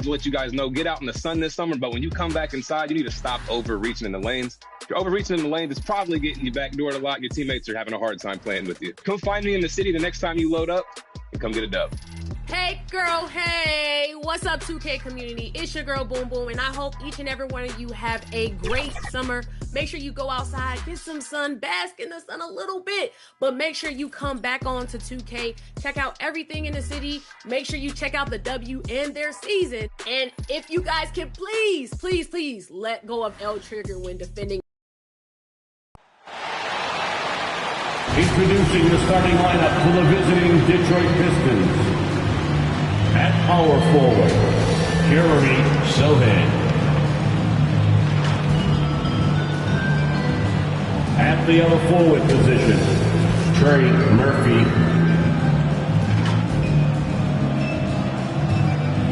to let you guys know, get out in the sun this summer, but when you come back inside, you need to stop overreaching in the lanes. If you're overreaching in the lanes, it's probably getting you backdoored a lot. Your teammates are having a hard time playing with you. Come find me in the city the next time you load up and come get a dub. Hey girl, hey, what's up 2K community? It's your girl Boom Boom, and I hope each and every one of you have a great summer. Make sure you go outside, get some sun, bask in the sun a little bit, but make sure you come back on to 2K, check out everything in the city, make sure you check out the W and their season, and if you guys can please let go of L Trigger when defending. Introducing the starting lineup for the visiting Detroit Pistons. At power forward, Jeremy Sohan. At the other forward position, Trey Murphy.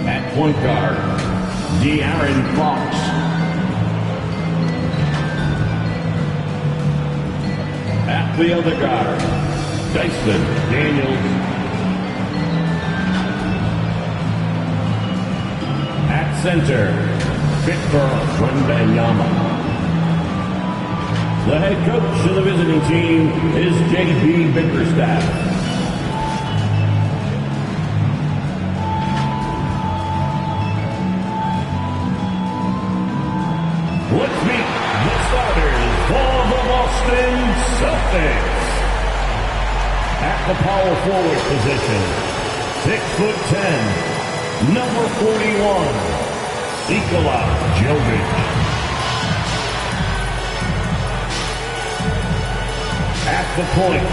At point guard, De'Aaron Fox. At the other guard, Dyson Daniels. At center, Victor Wembanyama. The head coach of the visiting team is JB Bickerstaff. Let's meet the starters for the Boston Celtics. At the power forward position, 6'10", number 41, Nikola Jovic. At the point,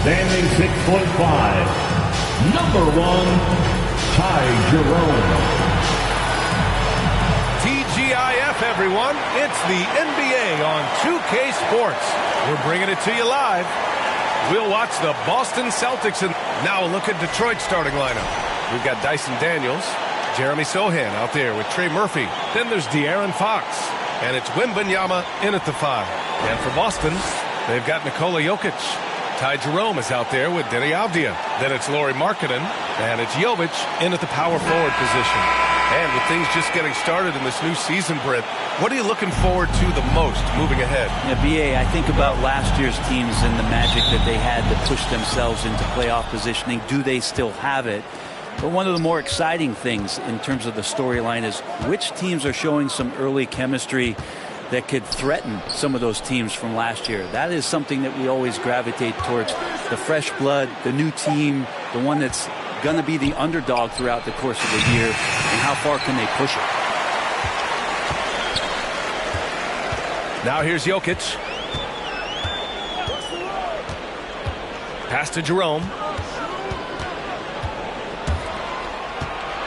standing 6'5", number 1, Ty Jerome. TGIF, everyone. It's the NBA on 2K Sports. We're bringing it to you live. We'll watch the Boston Celtics, and now a look at Detroit's starting lineup. We've got Dyson Daniels, Jeremy Sohan out there with Trey Murphy. Then there's De'Aaron Fox, and it's Wembanyama in at the 5. And for Boston, they've got Nikola Jokic. Ty Jerome is out there with Denny Avdia. Then it's Lauri Markkanen, and it's Jovic in at the power forward position. And with things just getting started in this new season, Brent, what are you looking forward to the most moving ahead? Yeah, BA, I think about last year's teams and the magic that they had to push themselves into playoff positioning. Do they still have it? But one of the more exciting things in terms of the storyline is which teams are showing some early chemistry that could threaten some of those teams from last year. That is something that we always gravitate towards. The fresh blood, the new team, the one that's going to be the underdog throughout the course of the year, and how far can they push it? Now here's Jokic. Pass to Jerome.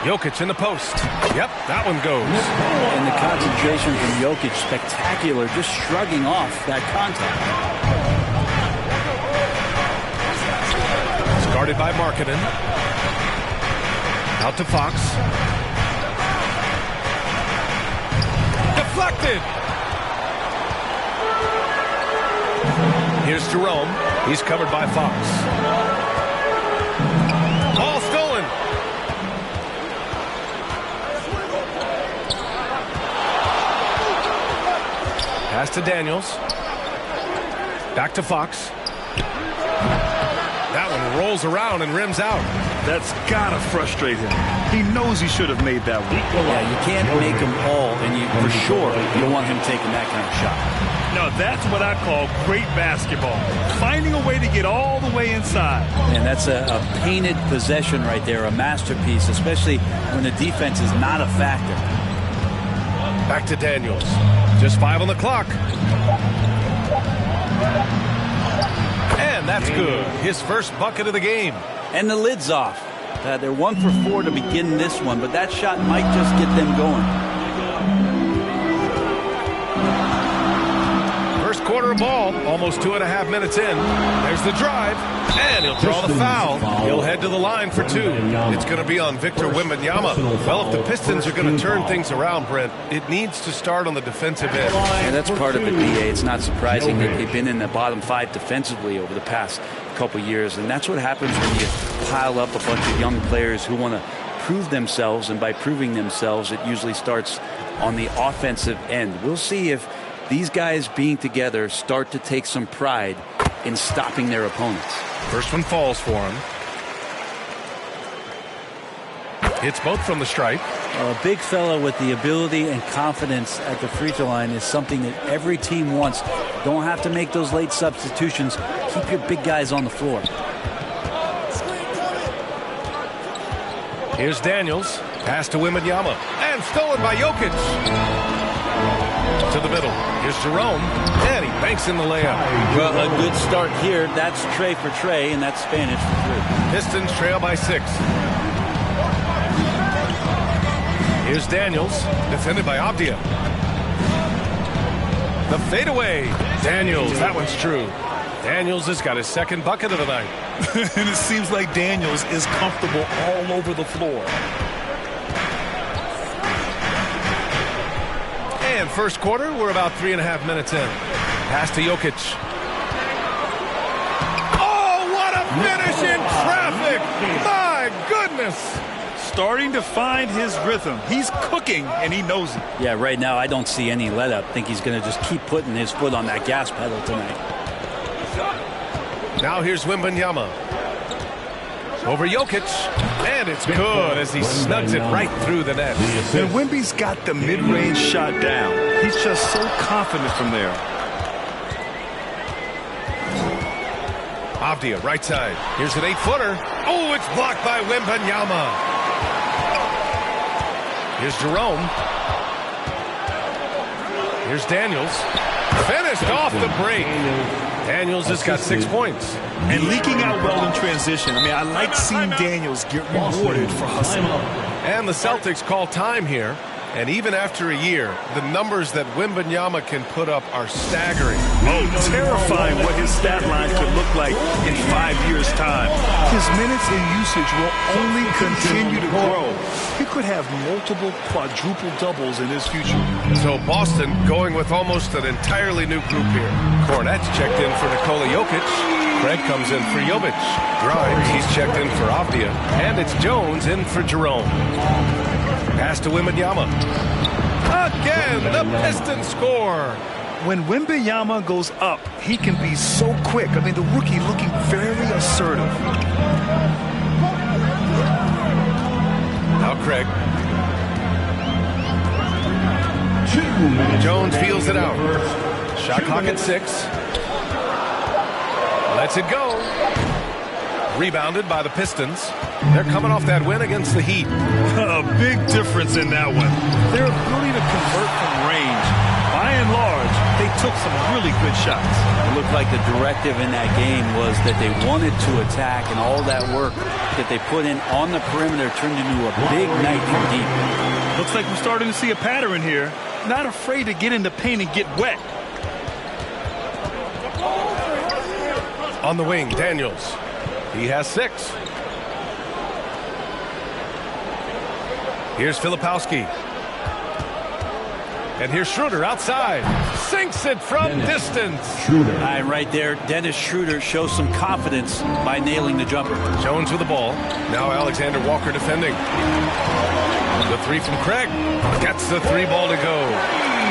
Jokic in the post. Yep, that one goes. And the concentration from Jokic, spectacular, just shrugging off that contact. It's guarded by Markkanen. Out to Fox. Deflected. Here's Jerome. He's covered by Fox. Ball stolen. Pass to Daniels. Back to Fox. That one rolls around and rims out. That's gotta frustrate him. He knows he should have made that one. Yeah, you can't make him all, and you for sure you don't want him taking that kind of shot. No, that's what I call great basketball. Finding a way to get all the way inside. And that's a painted possession right there, a masterpiece, especially when the defense is not a factor. Back to Daniels. Just 5 on the clock. And that's good. His first bucket of the game. And the lid's off. They're 1 for 4 to begin this one, but that shot might just get them going. First quarter of ball, almost 2.5 minutes in. There's the drive, and he'll draw the foul. He'll head to the line for 2. It's going to be on Victor Wembanyama. Well, if the Pistons are going to turn things around, Brent, it needs to start on the defensive end. And that's part of it, BA. It's not surprising that they've been in the bottom 5 defensively over the past couple years, and that's what happens when you pile up a bunch of young players who want to prove themselves, and by proving themselves, it usually starts on the offensive end. We'll see if these guys being together start to take some pride in stopping their opponents. First one falls for him. Hits both from the stripe. A big fella with the ability and confidence at the free throw line is something that every team wants. Don't have to make those late substitutions. Keep your big guys on the floor. Here's Daniels. Pass to Wembanyama. And stolen by Jokic. To the middle. Here's Jerome. And he banks in the layup. Well, a good start here. That's Trey for Trey, and that's Spanish for 3. Pistons trail by 6. Here's Daniels, defended by Avdia. The fadeaway. Daniels, that one's true. Daniels has got his second bucket of the night. And it seems like Daniels is comfortable all over the floor. And first quarter, we're about 3.5 minutes in. Pass to Jokic. Oh, what a finish in traffic! My goodness! Starting to find his rhythm. He's cooking, and he knows it. Yeah, right now I don't see any let up. I think he's going to just keep putting his foot on that gas pedal tonight. Now here's Wembanyama. Over Jokic. And it's good as he snugs it right through the net. And Wemby's got the mid-range shot down. He's just so confident from there. Avdia, right side. Here's an 8-footer. Oh, it's blocked by Wembanyama. Here's Jerome. Here's Daniels. Finished off the break. Daniels has got 6 points. And leaking out well in transition. I mean, I like seeing Daniels get rewarded for hustling. And the Celtics call time here. And even after a year, the numbers that Wembanyama can put up are staggering. Oh, terrifying what his stat line could look like in 5 years' time. His minutes and usage will only continue to grow. He could have multiple quadruple doubles in his future. So Boston going with almost an entirely new group here. Cornette's checked in for Nikola Jokic. Craig comes in for Jovic. Grimes, he's checked in for Avdia. And it's Jones in for Jerome. Pass to Wembanyama. Again, the Pistons score. When Wembanyama goes up, he can be so quick. I mean, the rookie looking very assertive. Now Craig. Jones feels it out. Shot clock at 6. Lets it go. Rebounded by the Pistons. They're coming off that win against the Heat. A big difference in that one. Their ability to convert from range. By and large, they took some really good shots. It looked like the directive in that game was that they wanted to attack, and all that work that they put in on the perimeter turned into a big night from deep. Looks like we're starting to see a pattern here. Not afraid to get in the paint and get wet. On the wing, Daniels. He has 6. Here's Filipowski. And here's Schroeder outside. Sinks it from distance. Right there, Dennis Schroeder shows some confidence by nailing the jumper. Jones with the ball. Now Alexander Walker defending. The 3 from Craig. Gets the 3 ball to go.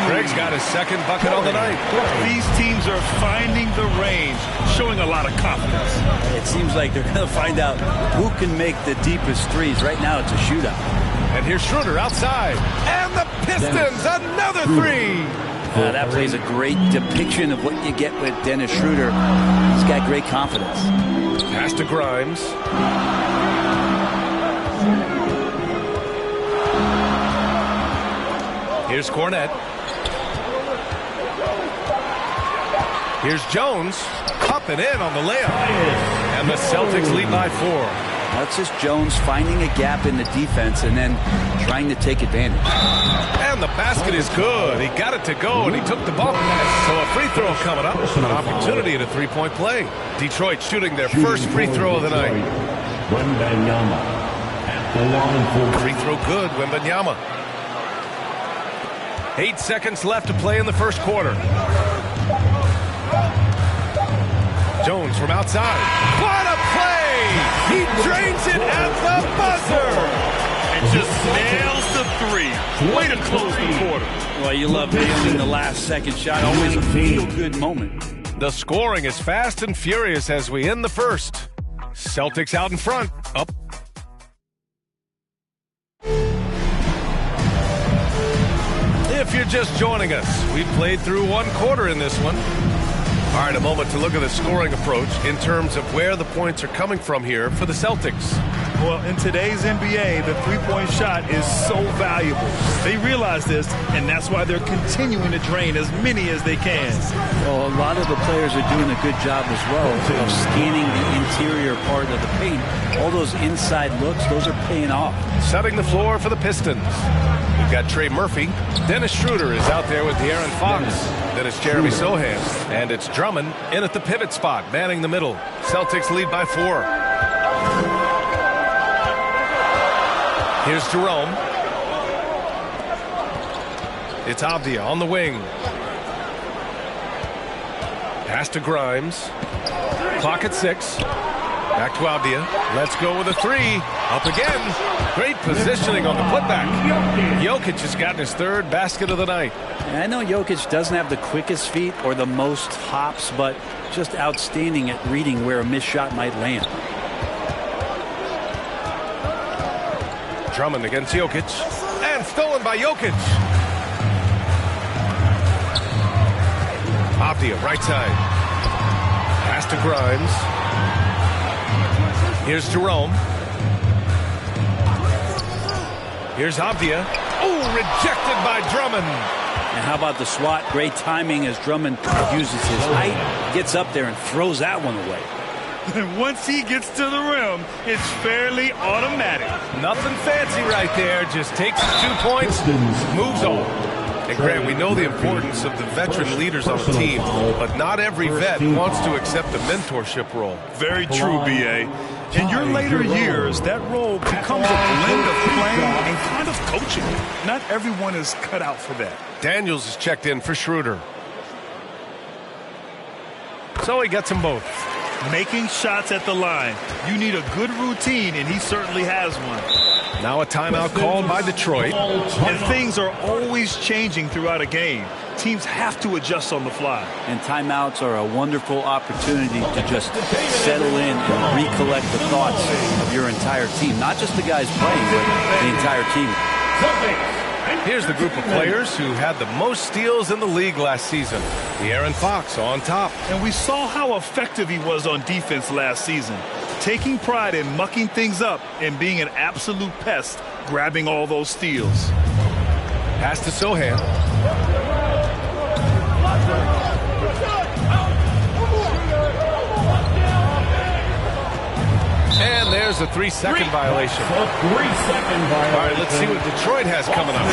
Craig's got his second bucket on the night. These teams are finding the range, showing a lot of confidence. It seems like they're going to find out who can make the deepest threes. Right now, it's a shootout. And here's Schroeder outside. And the Pistons, another 3. That plays a great depiction of what you get with Dennis Schroeder. He's got great confidence. Pass to Grimes. Here's Cornette. Here's Jones. Up and in on the layup. And the Celtics lead by 4. That's just Jones finding a gap in the defense and then trying to take advantage. And the basket is good. He got it to go, and he took the bump. So a free throw coming up. An opportunity at a 3-point play. Detroit shooting their first free throw of the night. Wembanyama at the line for free throw good, Wembanyama. 8 seconds left to play in the first quarter. Jones from outside. What a play! He drains it at the buzzer! and just nails the three. Way to close the quarter. Well, you love nailing the last second shot. Always a feel-good moment. The scoring is fast and furious as we end the first. Celtics out in front. Up. If you're just joining us, we've played through one quarter in this one. All right, a moment to look at the scoring approach in terms of where the points are coming from here for the Celtics. Well, in today's NBA, the three-point shot is so valuable. They realize this, and that's why they're continuing to drain as many as they can. Well, a lot of the players are doing a good job as well of scanning the interior part of the paint. All those inside looks, those are paying off. Setting the floor for the Pistons. We've got Trey Murphy. Dennis Schroeder is out there with De'Aaron Fox. Then it's Jeremy Sohan. And it's Drummond in at the pivot spot, manning the middle. Celtics lead by 4. Here's Jerome. It's Avdia on the wing. Pass to Grimes. Clock at 6. Back to Avdia. Let's go with a 3. Up again. Great positioning on the putback. Jokic has gotten his 3rd basket of the night. And I know Jokic doesn't have the quickest feet or the most hops, but just outstanding at reading where a missed shot might land. Drummond against Jokic. And stolen by Jokic. Avdia, right side. Pass to Grimes. Here's Jerome. Here's Avdia. Oh, rejected by Drummond. And how about the swat? Great timing as Drummond uses his height, gets up there and throws that one away. And once he gets to the rim, it's fairly automatic. Nothing fancy right there. Just takes his 2 points, moves on. And Grant, we know the importance of the veteran leaders on the team, but not every vet wants to accept the mentorship role. Very true, B.A. In your later years, that role becomes a blend of playing and kind of coaching. Not everyone is cut out for that. Daniels is checked in for Schroeder. So he gets them both. Making shots at the line. You need a good routine, and he certainly has one. Now a timeout called by Detroit. And things are always changing throughout a game. Teams have to adjust on the fly. And timeouts are a wonderful opportunity to just settle in and recollect the thoughts of your entire team. Not just the guys playing, but the entire team. Here's the group of players who had the most steals in the league last season. De'Aaron Fox on top. And we saw how effective he was on defense last season. Taking pride in mucking things up and being an absolute pest, grabbing all those steals. Pass to Sohan. And there's a 3-second violation. A 3-second violation. All right, let's see what Detroit has coming up.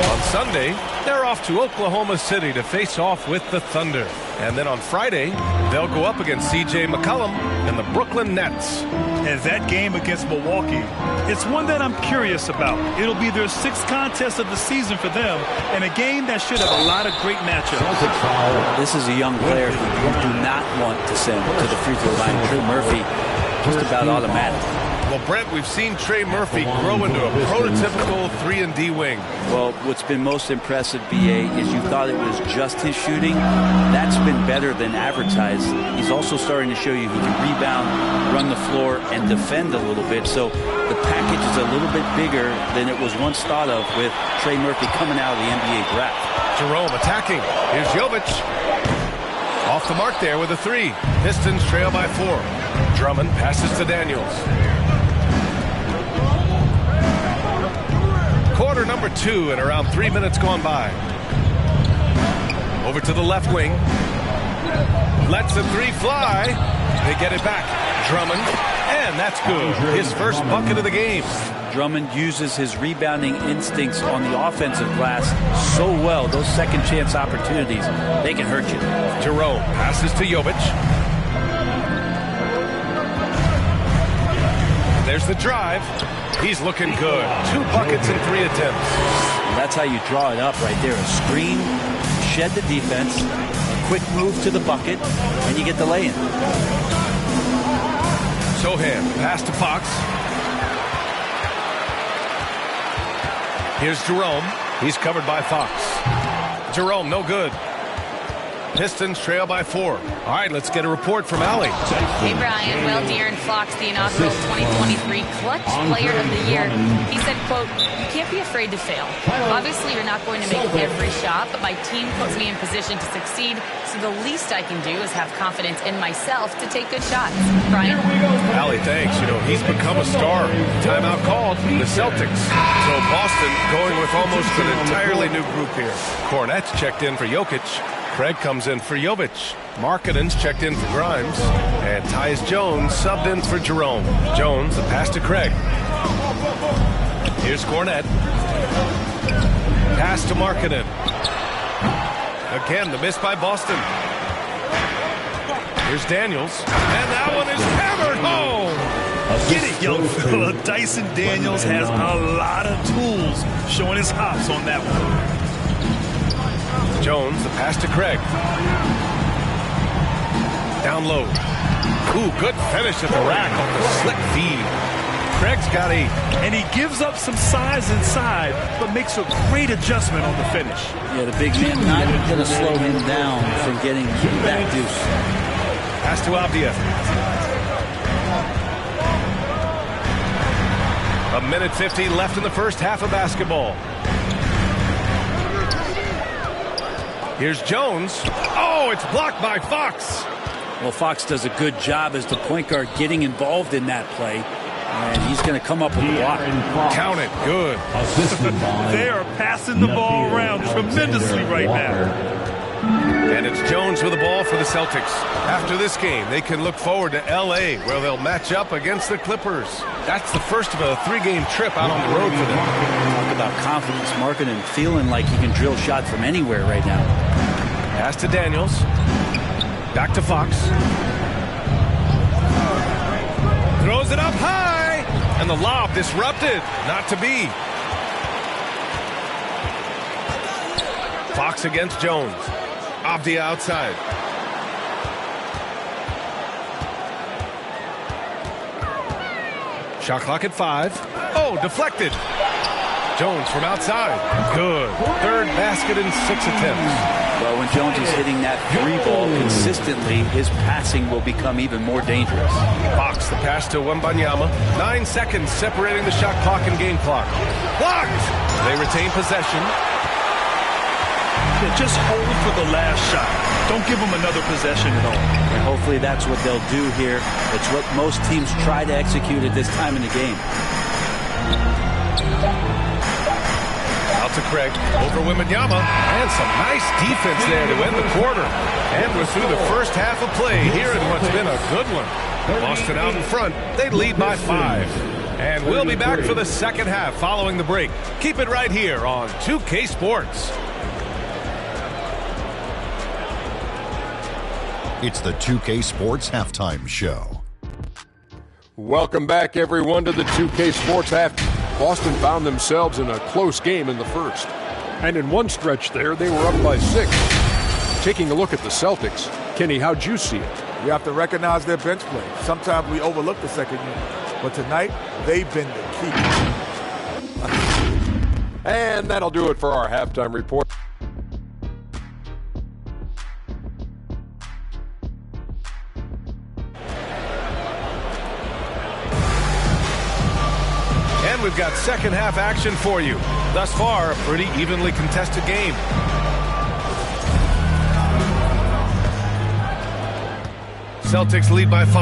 On Sunday, they're off to Oklahoma City to face off with the Thunder. And then on Friday, they'll go up against C.J. McCollum and the Brooklyn Nets. And that game against Milwaukee, it's one that I'm curious about. It'll be their 6th contest of the season for them, and a game that should have a lot of great matchups. This is a young player who you do not want to send to the free throw line. Trey Murphy, just about automatic. Well, Brent, we've seen Trey Murphy grow into a prototypical 3-and-D wing. Well, what's been most impressive, B.A., is you thought it was just his shooting. That's been better than advertised. He's also starting to show you he can rebound, run the floor, and defend a little bit. So the package is a little bit bigger than it was once thought of with Trey Murphy coming out of the NBA draft. Jerome attacking. Here's Jovic. Off the mark there with a 3. Pistons trail by 4. Drummond passes to Daniels. Quarter number 2 and around 3 minutes gone by. Over to the left wing. Lets the 3 fly. They get it back. Drummond. And that's good. His first bucket of the game. Drummond uses his rebounding instincts on the offensive glass so well. Those second chance opportunities, they can hurt you. Jerome passes to Jovic. There's the drive. He's looking good. 2 buckets in 3 attempts. And that's how you draw it up right there. A screen, shed the defense, a quick move to the bucket, and you get the lay-in. Sohan, pass to Fox. Here's Jerome. He's covered by Fox. Jerome, no good. Pistons trail by 4. All right, let's get a report from Allie. Hey, Brian. Well, De'Aaron Fox, the inaugural 2023 Clutch Player of the Year, he said, quote, "You can't be afraid to fail. Obviously, you're not going to make every shot, but my team puts me in position to succeed, so the least I can do is have confidence in myself to take good shots." Brian? Allie, thanks. You know, he's become a star. Timeout called the Celtics. So Boston going with almost an entirely new group here. Cornette's checked in for Jokic. Craig comes in for Jovic. Markkanen's checked in for Grimes. And Tyus Jones subbed in for Jerome. Jones, the pass to Craig. Here's Cornette. Pass to Markkanen. Again, the miss by Boston. Here's Daniels. And that one is hammered home. Get it, young fella. Dyson Daniels has a lot of tools, showing his hops on that one. Jones, the pass to Craig. Down low. Ooh, good finish at the rack on the slick feed. Craig's got 8. And he gives up some size inside, but makes a great adjustment on the finish. Yeah, the big man not going to slow him down from getting that deuce. Pass to Avdia. A minute 50 left in the first half of basketball. Here's Jones. Oh, it's blocked by Fox. Well, Fox does a good job as the point guard getting involved in that play. And he's going to come up with the block. Count it. Good. They are passing the ball around tremendously right now. And it's Jones with the ball for the Celtics. After this game, they can look forward to L.A., where they'll match up against the Clippers. That's the first of a 3-game trip out on the road for them. Talk about confidence. Markkanen feeling like he can drill shots from anywhere right now. Pass to Daniels. Back to Fox. Throws it up high. And the lob disrupted. Not to be. Fox against Jones. Avdia outside. Shot clock at 5. Oh, deflected. Jones from outside. Good. Third basket in 6 attempts. Well, when Jones is hitting that 3 ball consistently, his passing will become even more dangerous. Fox, the pass to Wembanyama. 9 seconds separating the shot clock and game clock. Blocked. They retain possession. Yeah, just hold for the last shot. Don't give them another possession at all. And hopefully that's what they'll do here. It's what most teams try to execute at this time in the game. Out to Craig, over Wembanyama, and some nice defense there to end the quarter. And we're through the first half of play here in what's been a good one. Boston out in front. They lead by 5. And we'll be back for the second half following the break. Keep it right here on 2K Sports. It's the 2K Sports Halftime Show. Welcome back, everyone, to the 2K Sports Half. Boston found themselves in a close game in the first. And in one stretch there, they were up by 6. Taking a look at the Celtics, Kenny, how'd you see it? You have to recognize their bench play. Sometimes we overlook the second unit. But tonight, they've been the key. And that'll do it for our halftime report. And we've got second half action for you. Thus far, a pretty evenly contested game. Celtics lead by 5.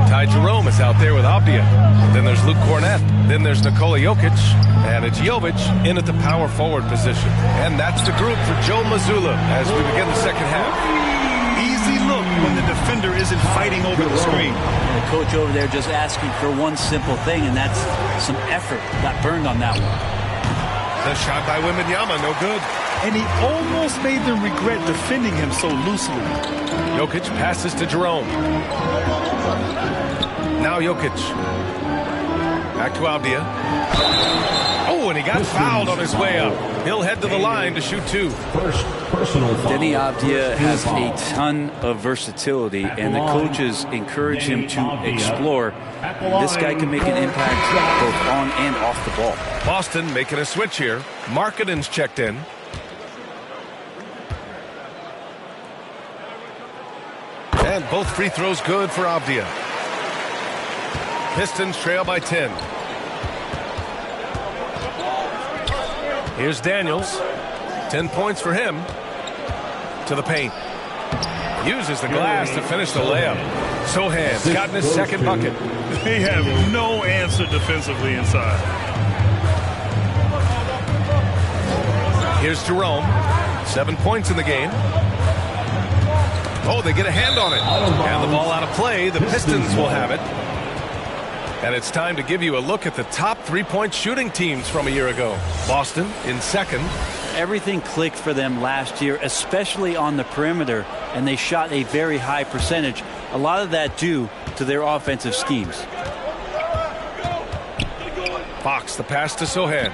Ty Jerome is out there with Avdia. Then there's Luke Cornette. Then there's Nikola Jokic. And it's Jovic in at the power forward position. And that's the group for Joe Mazzulla as we begin the second half. Easy look when the defender isn't fighting over the screen. And the coach over there just asking for one simple thing, and that's some effort. Got burned on that one. The shot by Wembanyama, no good. And he almost made them regret defending him so loosely. Jokic passes to Jerome. Now Jokic. Back to Avdia. Oh, Oh, and he got fouled on his way up. He'll head to the line to shoot 2. First personal foul. Denny Avdia has a ton of versatility, and the coaches encourage him to explore. This guy can make an impact both on and off the ball. Boston making a switch here. Markkanen's checked in. And both free throws good for Avdia. Pistons trail by 10. Here's Daniels. 10 points for him. To the paint. Uses the glass to finish the layup. Sohan's gotten his second bucket. They have no answer defensively inside. Here's Jerome. 7 points in the game. Oh, they get a hand on it. And the ball out of play. The Pistons will have it. And it's time to give you a look at the top three-point shooting teams from a year ago. Boston in second. Everything clicked for them last year, especially on the perimeter, and they shot a very high percentage. A lot of that due to their offensive schemes. Fox, the pass to Sohan.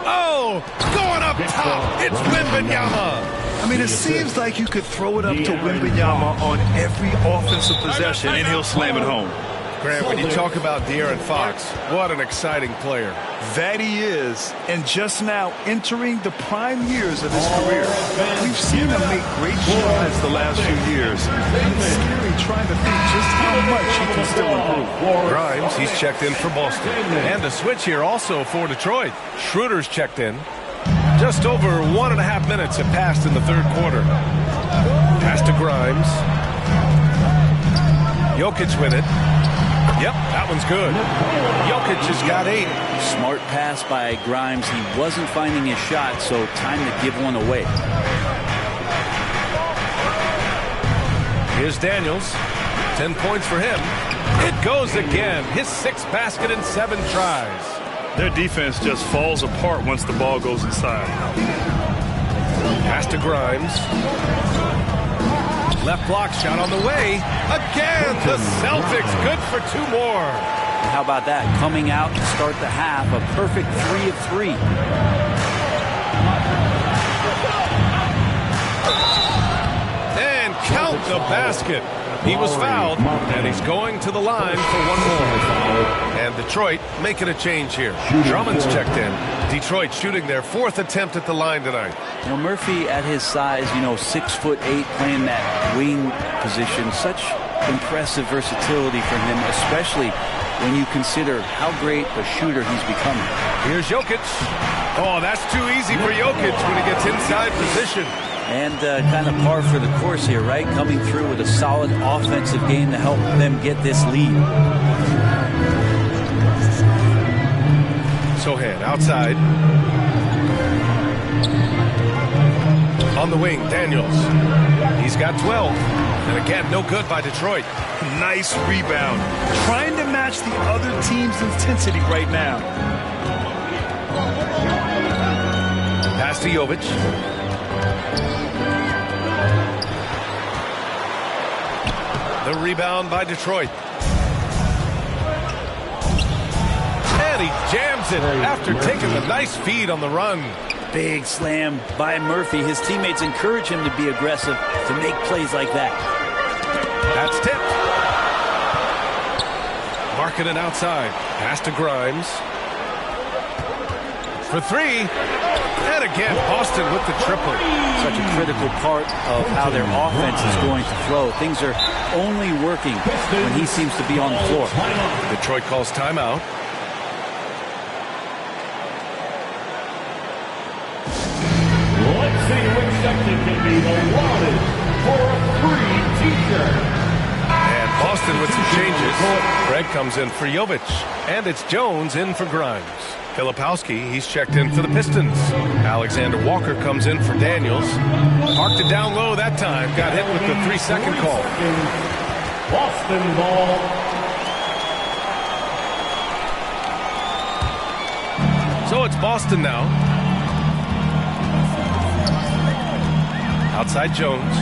Oh, going up top. It's Wembanyama. I mean, it seems like you could throw it up to Wembanyama on every offensive possession, and he'll slam it home. Grant, when you talk about De'Aaron Fox, what an exciting player. That he is, and just now entering the prime years of his career. We've seen him make great strides the last few years. It's scary trying to think just how much he can still improve. Grimes, he's checked in for Boston. And a switch here also for Detroit. Schroeder's checked in. Just over 1.5 minutes have passed in the third quarter. Pass to Grimes. Jokic with it. Yep, that one's good. Jokic has got 8. Smart pass by Grimes. He wasn't finding his shot, so time to give one away. Here's Daniels. 10 points for him. It goes again. His 6th basket in 7 tries. Their defense just falls apart once the ball goes inside. Pass to Grimes. Left block shot on the way. Again, the Celtics good for 2 more. And how about that? Coming out to start the half, a perfect 3 of 3. And count the basket. He was fouled, and he's going to the line for 1 more. And Detroit making a change here. Drummond's checked in. Detroit shooting their 4th attempt at the line tonight. You know, Murphy at his size, 6'8", playing that wing position, such impressive versatility for him, especially when you consider how great a shooter he's becoming. Here's Jokic. Oh, that's too easy for Jokic when he gets inside position. And kind of par for the course here, right? Coming through with a solid offensive game to help them get this lead. Sohan outside. On the wing, Daniels. He's got 12. And again, no good by Detroit. Nice rebound. Trying to match the other team's intensity right now. Pass to Jovic. The rebound by Detroit. And he jams it after taking a nice feed on the run. Big slam by Murphy. His teammates encourage him to be aggressive, to make plays like that. That's tipped. Markkanen outside. Pass to Grimes. For 3. And again, Boston with the triple. Such a critical part of how their offense is going to flow. Things are only working when he seems to be on the floor. Detroit calls timeout. Let's see which section can be the loudest for a free t-shirt. And Boston with some changes. Greg comes in for Jovic. And it's Jones in for Grimes. Filipowski, he's checked in for the Pistons. Alexander Walker comes in for Daniels. Parked it down low that time. Got hit with the 3-second call. Boston ball. So it's Boston now. Outside Jones.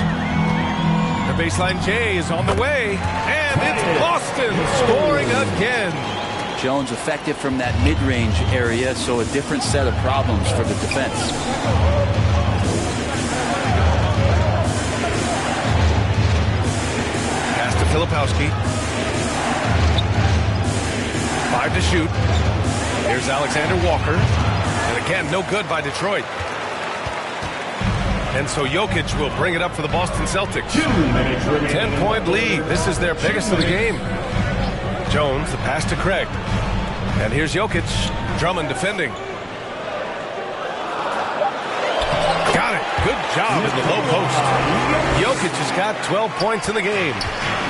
The baseline J is on the way. And it's Boston scoring again. Jones effective from that mid-range area, so a different set of problems for the defense. Pass to Filipowski. 5 to shoot. Here's Alexander Walker. And again, no good by Detroit. And so Jokic will bring it up for the Boston Celtics. 10-point lead. This is their biggest of the game. Jones, the pass to Craig. And here's Jokic. Drummond defending. Got it. Good job in the low post. Jokic has got 12 points in the game.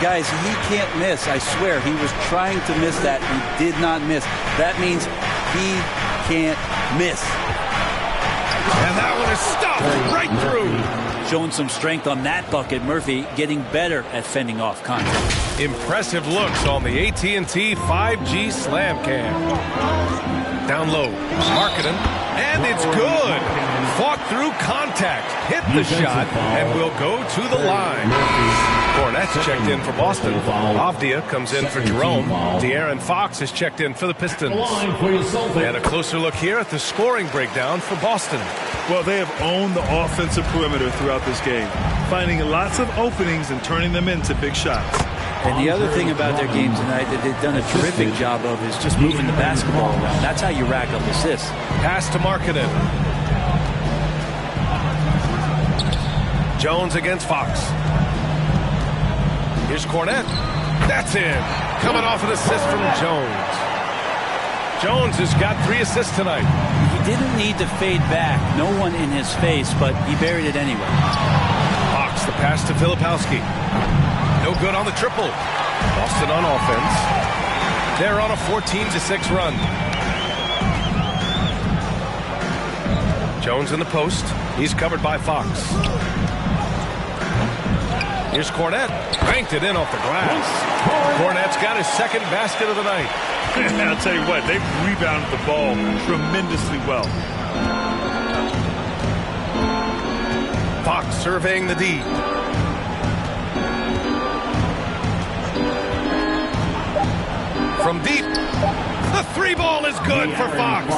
Guys, he can't miss. I swear, he was trying to miss that. He did not miss. That means he can't miss. And that one is stuffed right through. Showing some strength on that bucket. Murphy getting better at fending off contact. Impressive looks on the AT&T 5G Slam Cam. Down low. Marketing. And it's good. Fought through contact. Hit the shot and will go to the line. Cornette's checked in for Boston. Avdia comes in for Jerome. De'Aaron Fox is checked in for the Pistons. And a closer look here at the scoring breakdown for Boston. Well, they have owned the offensive perimeter throughout this game, finding lots of openings and turning them into big shots. And the other thing about their game tonight that they've done a terrific job of is just moving the basketball around. That's how you rack up assists. Pass to Markkanen. Jones against Fox. Here's Cornette. That's in. Coming off an assist from Jones. Jones has got 3 assists tonight. He didn't need to fade back. No one in his face, but he buried it anyway. Fox, the pass to Filipowski. No good on the triple. Boston on offense. They're on a 14-6 run. Jones in the post. He's covered by Fox. Here's Cornette. Banked it in off the glass. Cornette's got his second basket of the night. I'll tell you what, they've rebounded the ball tremendously well. Fox surveying the D. From deep, the 3 ball is good for Fox.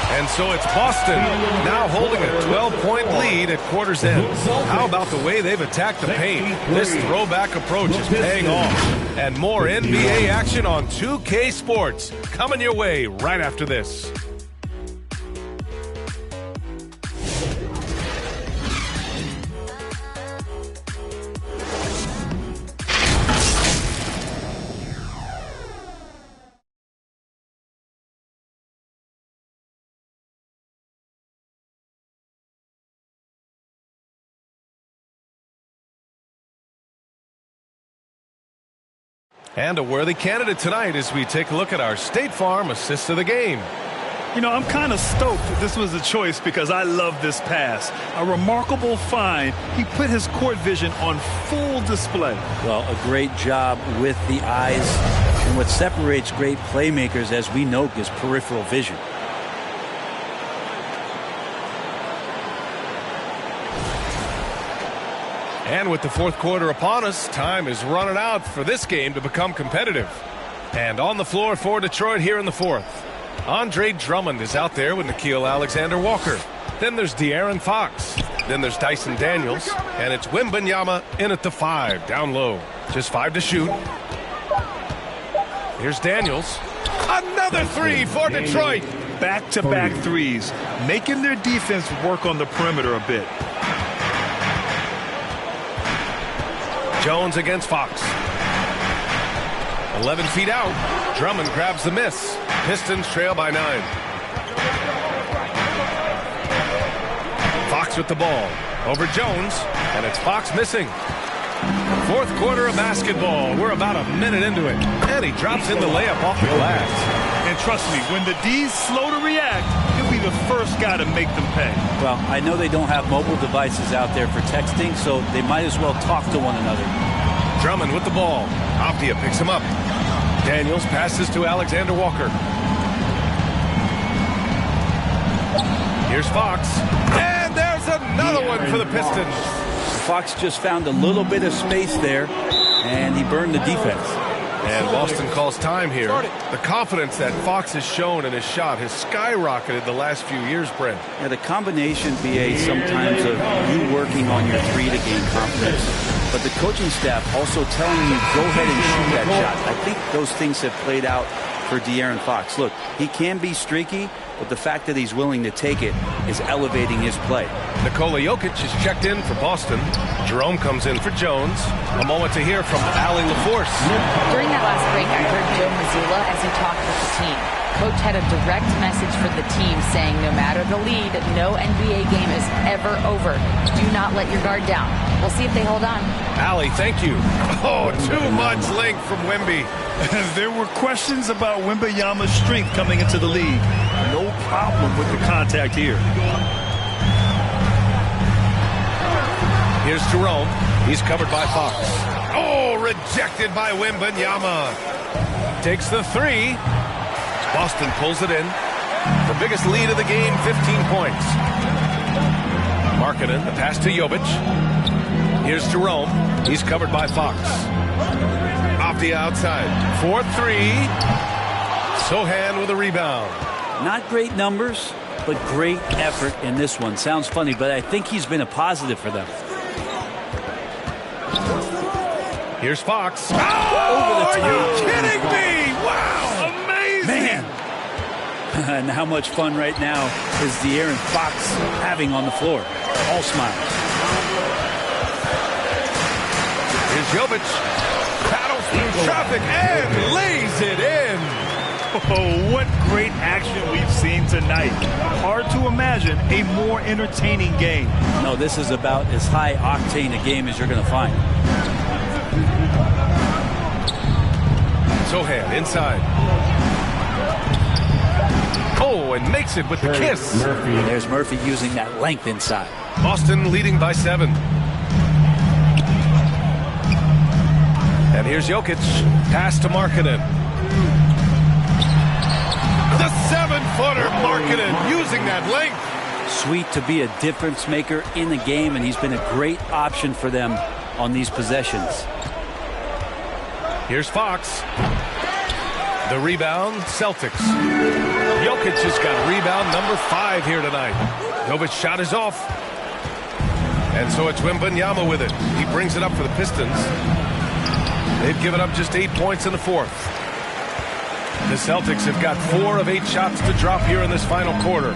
And so it's Boston now holding a 12-point lead at quarter's end. How about the way they've attacked the paint? This throwback approach is paying off. And more NBA action on 2K Sports coming your way right after this. And a worthy candidate tonight as we take a look at our State Farm assist of the game. You know, I'm kind of stoked that this was a choice because I love this pass. A remarkable find. He put his court vision on full display. Well, a great job with the eyes. And what separates great playmakers, as we know, is peripheral vision. And with the fourth quarter upon us, time is running out for this game to become competitive. And on the floor for Detroit here in the fourth, Andre Drummond is out there with Nickeil Alexander-Walker. Then there's De'Aaron Fox. Then there's Dyson Daniels. And it's Wembanyama in at the 5, down low. Just 5 to shoot. Here's Daniels. Another 3 for Detroit. Back-to-back threes, making their defense work on the perimeter a bit. Jones against Fox. 11 feet out. Drummond grabs the miss. Pistons trail by 9. Fox with the ball. Over Jones. And it's Fox missing. Fourth quarter of basketball. We're about a minute into it. And he drops in the layup off the glass. And trust me, when the D's slow to react, he'll be the first guy to make them pay. Well, I know they don't have mobile devices out there for texting, so they might as well talk to one another. Drummond with the ball. Avdia picks him up. Daniels passes to Alexander Walker. Here's Fox. And there's another one for the Pistons. Fox just found a little bit of space there, and he burned the defense. And Boston calls time here. The confidence that Fox has shown in his shot has skyrocketed the last few years, Brent. Yeah, the combination, BA, sometimes of you working on your three to gain confidence, but the coaching staff also telling you, go ahead and shoot that shot. I think those things have played out for De'Aaron Fox. Look, he can be streaky, but the fact that he's willing to take it is elevating his play. Nikola Jokic is checked in for Boston. Jerome comes in for Jones. A moment to hear from Allie LaForce. During that last break, I heard Joe Mazzulla as he talked with the team. Coach had a direct message for the team saying no matter the lead, no NBA game is ever over. Do not let your guard down. We'll see if they hold on. Allie, thank you. Oh, too much length from Wemby. There were questions about Wembanyama's strength coming into the league. No problem with the contact here. Here's Jerome. He's covered by Fox. Oh, rejected by Wembanyama. Takes the three. Boston pulls it in. The biggest lead of the game, 15 points. Markkanen, the pass to Jovic. Here's Jerome. He's covered by Fox. Off the outside. 4-3. Sohan with a rebound. Not great numbers, but great effort in this one. Sounds funny, but I think he's been a positive for them. Here's Fox. Oh, are you kidding me? Wow, amazing. Man. And how much fun right now is De'Aaron Fox having on the floor? All smiles. Here's Jovic. Battles through traffic and lays it in. Oh, what great action we've seen tonight. Hard to imagine a more entertaining game. No, this is about as high octane a game as you're going to find. Sohan inside. Oh, and makes it with the kiss. There's Murphy using that length inside. Boston leading by 7. And here's Jokic. Pass to Markkanen. The 7-footer Markkanen using that length. Sweet to be a difference maker in the game, and he's been a great option for them on these possessions. Here's Fox. The rebound, Celtics. Jokic has got rebound number 5 here tonight. Novic's shot is off. And so it's Wembanyama with it. He brings it up for the Pistons. They've given up just 8 points in the fourth. The Celtics have got 4 of 8 shots to drop here in this final quarter.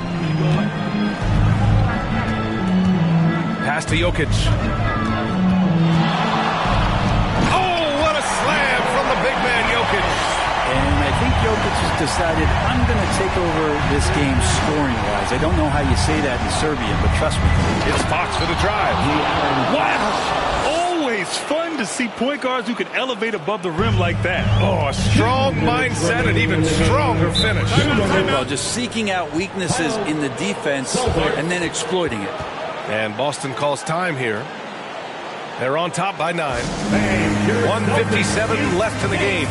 Pass to Jokic. Oh, what a slam from the big man Jokic. And I think Jokic has decided, I'm going to take over this game scoring-wise. I don't know how you say that in Serbian, but trust me. It's Fox for the drive. Wow. Always fun to see point guards who can elevate above the rim like that. Oh, a strong mindset and even stronger finish. Well, just seeking out weaknesses in the defense and then exploiting it. And Boston calls time here. They're on top by 9. 1:57 left in the game.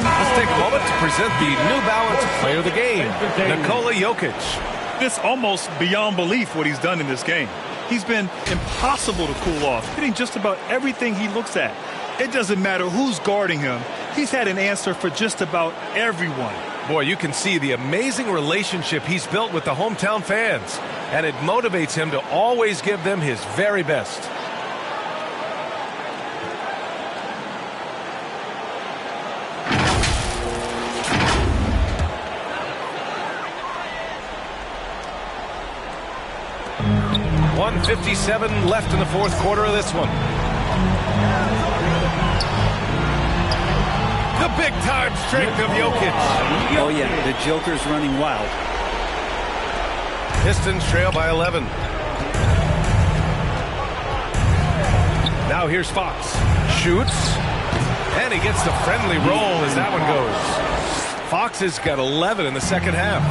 Let's take a moment to present the New Balance Player of the Game, Nikola Jokic. It's almost beyond belief what he's done in this game. He's been impossible to cool off, hitting just about everything he looks at. It doesn't matter who's guarding him. He's had an answer for just about everyone. Boy, you can see the amazing relationship he's built with the hometown fans, and it motivates him to always give them his very best. .157 left in the fourth quarter of this one. The big-time strength of Jokic. Oh, yeah, the Joker's running wild. Pistons trail by 11. Now here's Fox. Shoots. And he gets the friendly roll as that one goes. Fox has got 11 in the second half.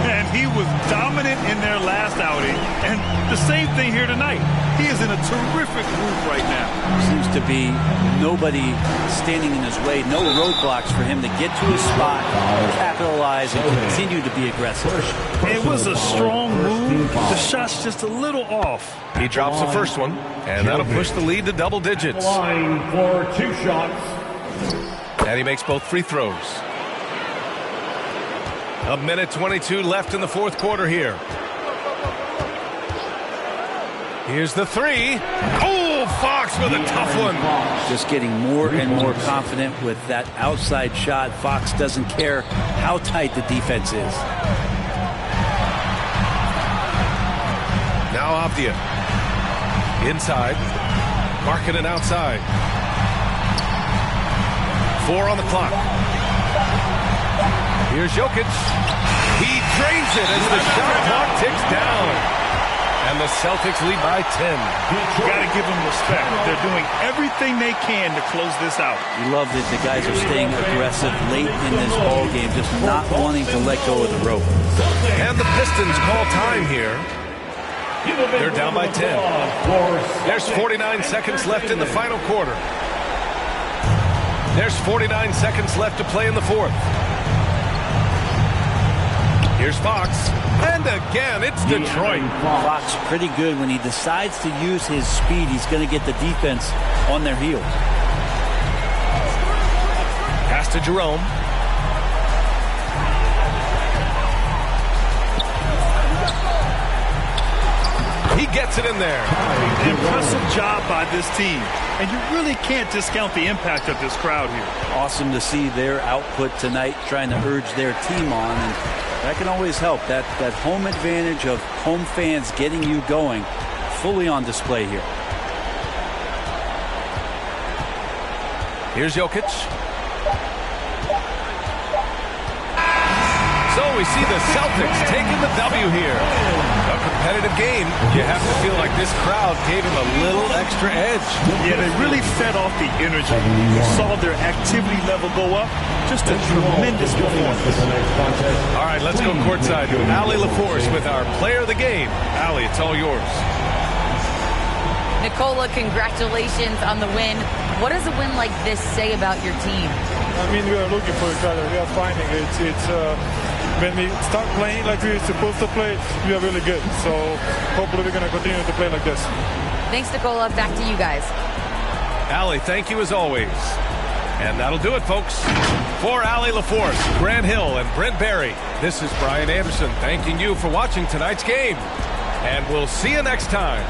And he was dominant in their last outing. And the same thing here tonight. He is in a terrific groove right now. Seems to be nobody standing in his way. No roadblocks for him to get to his spot, capitalize, and continue to be aggressive. It was a strong move. The shot's just a little off. He drops the first one, and that'll push the lead to double digits. Line for 2 shots. And he makes both free throws. 1:22 left in the fourth quarter here. Here's the three. Oh, Fox with a tough one. Just getting more and more confident with that outside shot. Fox doesn't care how tight the defense is. Now Avdia. Inside. Markkanen outside. 4 on the clock. Here's Jokic. He drains it as the shot clock ticks down. And the Celtics lead by 10. You got to give them respect. They're doing everything they can to close this out. You love that the guys are staying aggressive late in this ball game, just not wanting to let go of the rope. And the Pistons call time here. They're down by 10. There's 49 seconds left in the final quarter. There's 49 seconds left to play in the fourth. Here's Fox. And again, it's Detroit. Fox pretty good when he decides to use his speed. He's going to get the defense on their heels. Pass to Jerome. He gets it in there. Impressive job by this team. And you really can't discount the impact of this crowd here. Awesome to see their output tonight, trying to urge their team on. And that can always help. That home advantage of home fans getting you going, fully on display here. Here's Jokic. So we see the Celtics taking the W here. A competitive game. You have to feel like this crowd gave him a little extra edge. Yeah, they really fed off the energy. You saw their activity level go up. Just a tremendous performance. All right, let's go courtside to Allie LaForce with our player of the game. Allie, it's all yours. Nikola, congratulations on the win. What does a win like this say about your team? I mean, we are looking for each other. We are finding it. When we start playing like we're supposed to play, we are really good. So hopefully we're going to continue to play like this. Thanks, Nikola. Back to you guys. Allie, thank you as always. And that'll do it, folks. For Allie LaForce, Grant Hill, and Brent Barry, this is Brian Anderson thanking you for watching tonight's game. And we'll see you next time.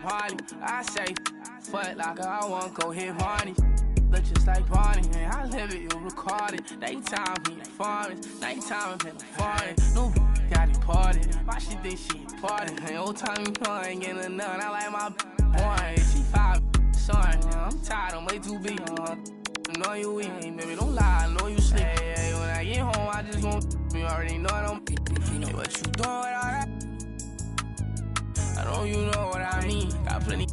Party, I say, fuck like I want go hit money. Look just like Barney, and I live it, you record it. Daytime, he performance. Nighttime, I'm foreign. No, got it party. Why she think she important? And old time, you know, I ain't getting none. I like my boy, she 5, son. I'm tired, I'm way too big. I know you weak, baby, don't lie, I know you sleep. Hey, when I get home, I just gon' you already know I'm hey, what you doing with all that? I know you know what I mean. Got plenty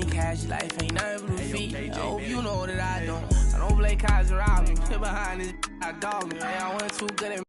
cash, life ain't nothing but feet. I hope you know that I don't play cards around me. Sit behind this, I dog me. Man, I went too good at